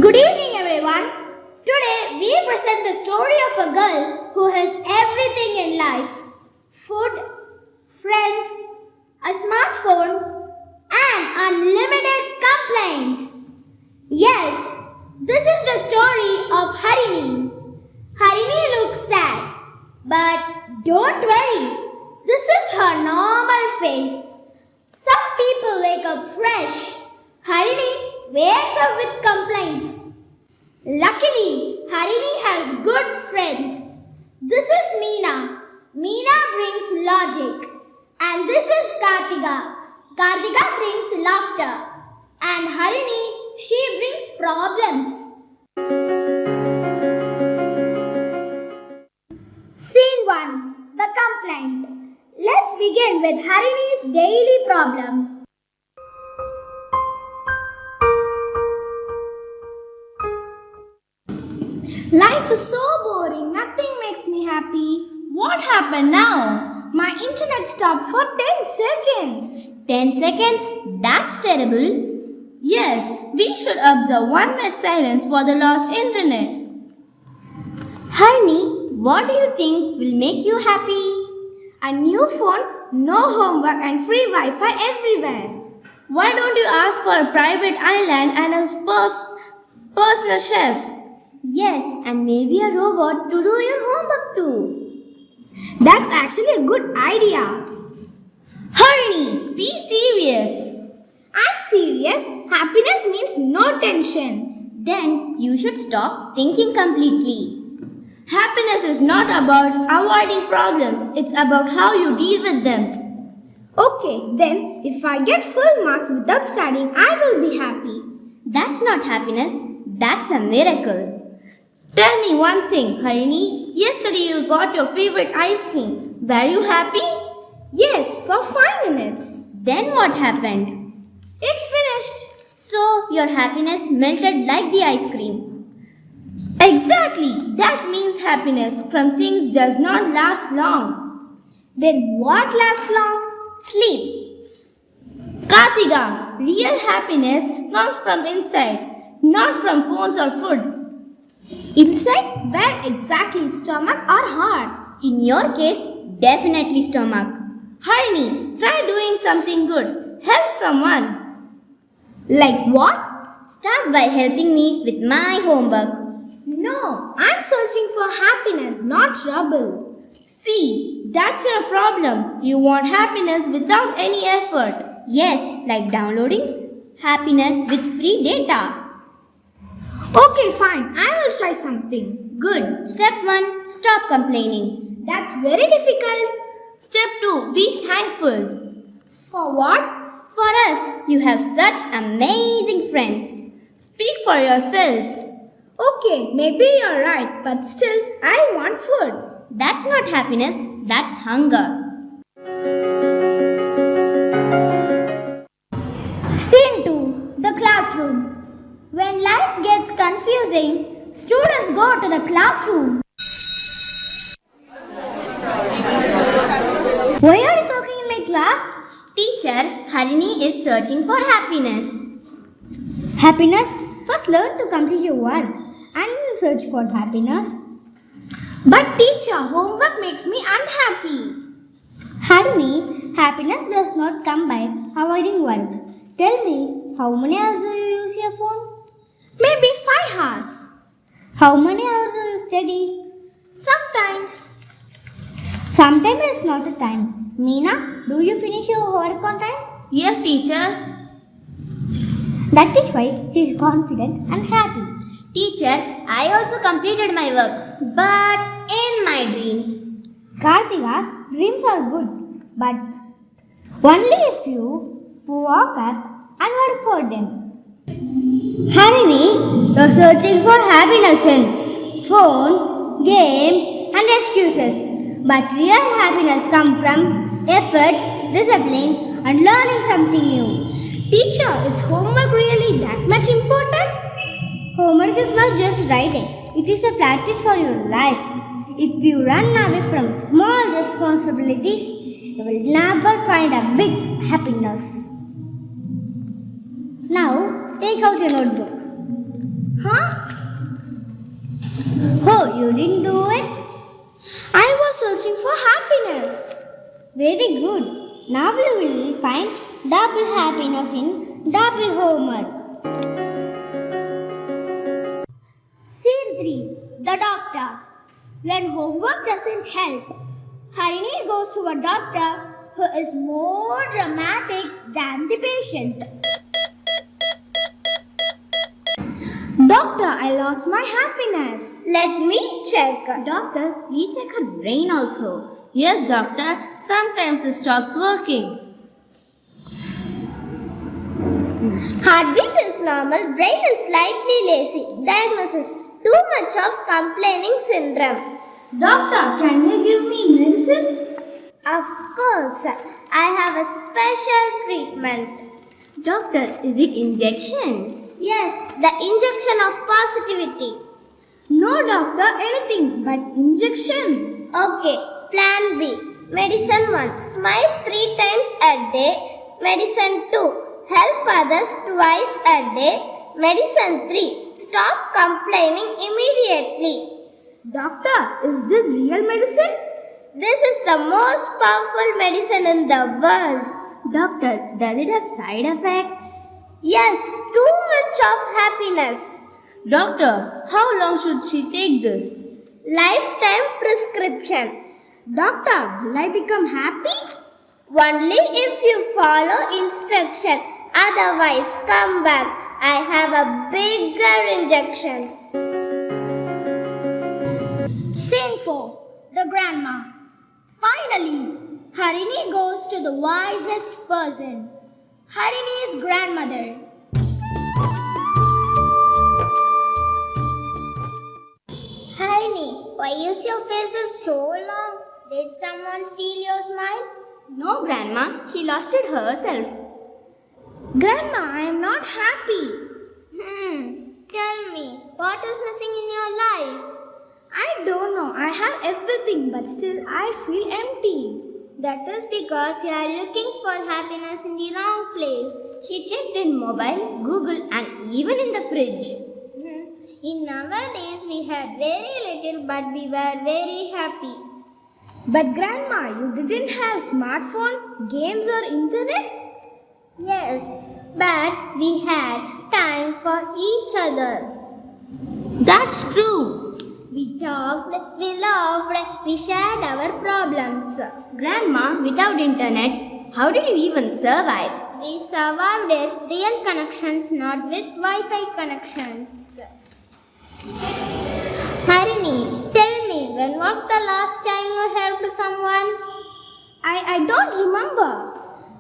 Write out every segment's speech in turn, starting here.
Good evening, everyone. Today we present the story of a girl who has everything in life: food, friends, a smartphone, and unlimited complaints. Yes, this is the story of Harini. Harini looks sad, but don't worry, this is her normal face. Some people wake up fresh. Harini wakes up with complaints. Luckily, Harini has good friends. This is Meena. Meena brings logic. And this is Kartika. Kartika brings laughter. And Harini, she brings problems. Scene 1. The complaint. Let's begin with Harini's daily problem. Life is so boring. Nothing makes me happy. What happened now? My internet stopped for 10 seconds. 10 seconds? That's terrible. Yes, we should observe 1 minute silence for the lost internet. Harini, what do you think will make you happy? A new phone, no homework, and free Wi-Fi everywhere. Why don't you ask for a private island and a personal chef? Yes, and maybe a robot to do your homework too. That's actually a good idea. Harini, be serious. I'm serious. Happiness means no tension. Then you should stop thinking completely. Happiness is not about avoiding problems, it's about how you deal with them. Okay, then if I get full marks without studying, I will be happy. That's not happiness, that's a miracle. Tell me one thing, Harini. Yesterday you got your favorite ice cream. Were you happy? Yes, for 5 minutes. Then what happened? It finished. So your happiness melted like the ice cream. Exactly. That means happiness from things does not last long. Then what lasts long? Sleep. Kartika, real happiness comes from inside, not from phones or food. Inside? Where exactly? Stomach or heart? In your case, definitely stomach. Harini, try doing something good. Help someone. Like what? Start by helping me with my homework. No, I'm searching for happiness, not trouble. See, that's your problem. You want happiness without any effort. Yes, like downloading happiness with free data. Okay, fine. I will try something. Good. Step 1. Stop complaining. That's very difficult. Step 2. Be thankful. For what? For us, you have such amazing friends. Speak for yourself. Okay, maybe you're right, but still, I want food. That's not happiness, that's hunger. Scene 2. The classroom. When life gets confusing, students go to the classroom. Why are you talking in my class? Teacher, Harini is searching for happiness. Happiness? First learn to complete your work and then search for happiness. But teacher, homework makes me unhappy. Harini, happiness does not come by avoiding work. Tell me, how many hours do you use your phone? Maybe 5 hours. How many hours do you study? Sometimes. Sometimes is not a time. Meena, do you finish your work on time? Yes, teacher. That is why he is confident and happy. Teacher, I also completed my work, but in my dreams. Kartika, dreams are good, but only if you walk up and work for them. Harini, you're searching for happiness in phone, game, and excuses. But real happiness comes from effort, discipline, and learning something new. Teacher, is homework really that much important? Homework is not just writing, it is a practice for your life. If you run away from small responsibilities, you will never find a big happiness. Now, take out your notebook. Huh? Oh, you didn't do it? I was searching for happiness. Very good. Now we will find double happiness in double homework. Scene 3. The doctor. When homework doesn't help, Harini goes to a doctor who is more dramatic than the patient. Doctor, I lost my happiness. Let me check. Doctor, please check her brain also. Yes, doctor. Sometimes it stops working. Heartbeat is normal, brain is slightly lazy. Diagnosis: too much of complaining syndrome. Doctor, can you give me medicine? Of course, I have a special treatment. Doctor, is it injection? Yes, the injection of positivity. No, doctor, anything but injection. Okay, plan B. Medicine 1. Smile 3 times a day. Medicine 2. Help others twice a day. Medicine 3. Stop complaining immediately. Doctor, is this real medicine? This is the most powerful medicine in the world. Doctor, does it have side effects? Yes, too much of happiness. Doctor, how long should she take this? Lifetime prescription. Doctor, will I become happy? Only if you follow instruction. Otherwise, come back. I have a bigger injection. Scene 4. The grandma. Finally, Harini goes to the wisest person. Harini's grandmother. Harini, why is your face so long? Did someone steal your smile? No, Grandma. She lost it herself. Grandma, I am not happy. Tell me, what is missing in your life? I don't know. I have everything, but still I feel empty. That is because you are looking for happiness in the wrong place. She checked in mobile, Google, and even in the fridge. In nowadays, we had very little, but we were very happy. But Grandma, you didn't have smartphone, games or internet? Yes, but we had time for each other. That's true. We talked, we laughed, we shared our problems. Grandma, without internet, how did you even survive? We survived with real connections, not with Wi-Fi connections. Harini, tell me, when was the last time you helped someone? I don't remember.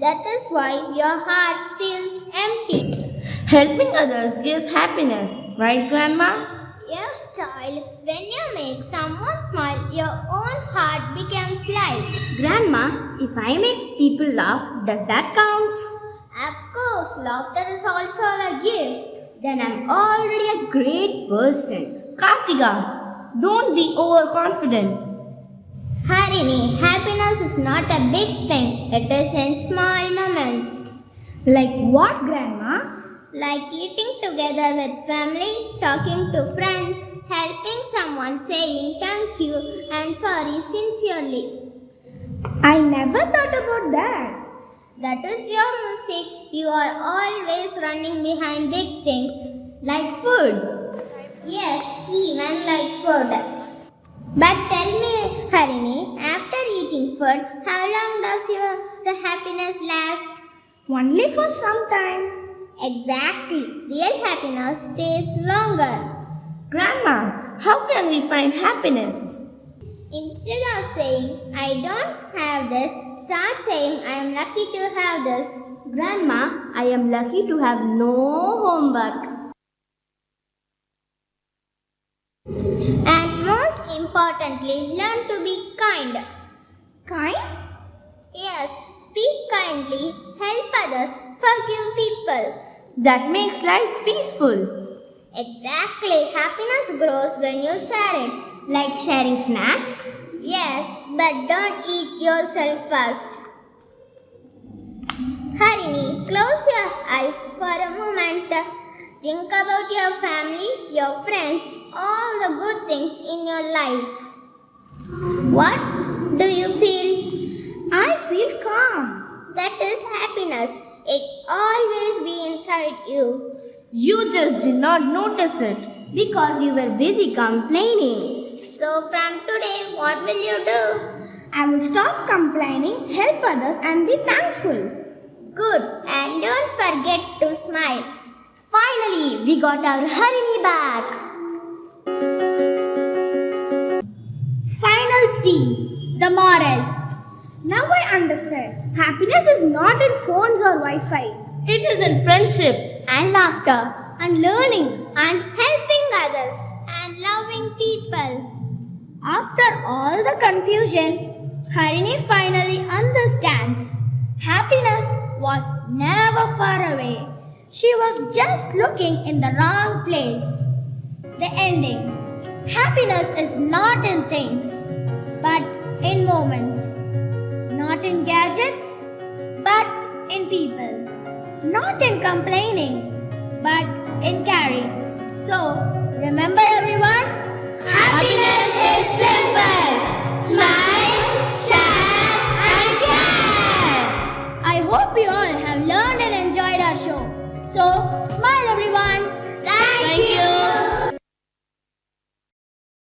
That is why your heart feels empty. Helping others gives happiness, right, Grandma? Yes, child. When you make someone smile, your own heart becomes light. Grandma, if I make people laugh, does that count? Of course, laughter is also a gift. Then I'm already a great person. Kartika, don't be overconfident. Harini, happiness is not a big thing. It is in small moments. Like what, Grandma? Like eating together with family, talking to friends, helping someone, saying thank you and sorry sincerely. I never thought about that. That is your mistake. You are always running behind big things. Like food. Yes, even like food. But tell me, Harini, after eating food, how long does your happiness last? Only for some time. Exactly. Real happiness stays longer. Grandma, how can we find happiness? Instead of saying, I don't have this, start saying, I am lucky to have this. Grandma, I am lucky to have no homework. And most importantly, learn to be kind. Kind? Yes, speak kindly, help others, forgive people. That makes life peaceful. Exactly, happiness grows when you share it. Like sharing snacks? Yes, but don't eat yourself first. Harini, close your eyes for a moment. Think about your family, your friends, all the good things in your life. What do you feel? I feel calm. That is happiness. It always be inside you. You just did not notice it because you were busy complaining. So from today, what will you do? I will stop complaining, help others, and be thankful. Good. And don't forget to smile. Finally, we got our Harini back. Final C. The moral. Now I understand. Happiness is not in phones or Wi-Fi. It is in friendship And laughter. And learning. And helping others. And loving people. After all the confusion, Harini finally understands. Happiness was never far away. She was just looking in the wrong place. The ending. Happiness is not in things, but in moments. Not in gadgets, but in people. Not in complaining,